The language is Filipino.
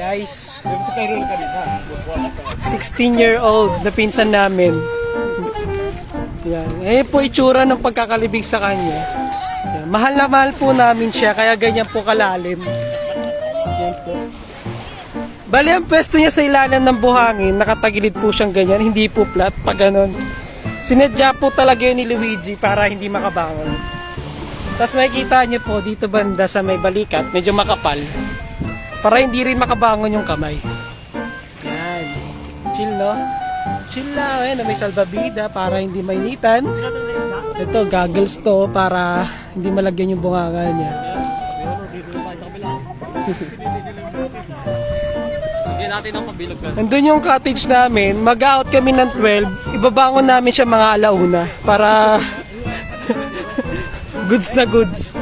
Guys, 16-year-old na pinsan namin. Yan. Ayan po itsura ng pagkakalibig sa kanya. Yan. Mahal na mahal po namin siya, kaya ganyan po kalalim. Yan po. Bali, ang pwesto niya sa ilalim ng buhangin, nakatagilid po siyang ganyan, hindi po flat, pag ganon. Sinadya po talaga yun ni Luigi para hindi makabangon. Tapos makikita niyo po dito banda sa may balikat, medyo makapal. Para hindi rin makabangon yung kamay. Yan. Chill, no? Chill lang. Ayan, may salbabida para hindi mainitan. Ito, goggles to para hindi malagyan yung bunganga niya. Nandun yung cottage namin. Mag-out kami ng 12. Ibabangon namin siya mga alauna para goods na goods.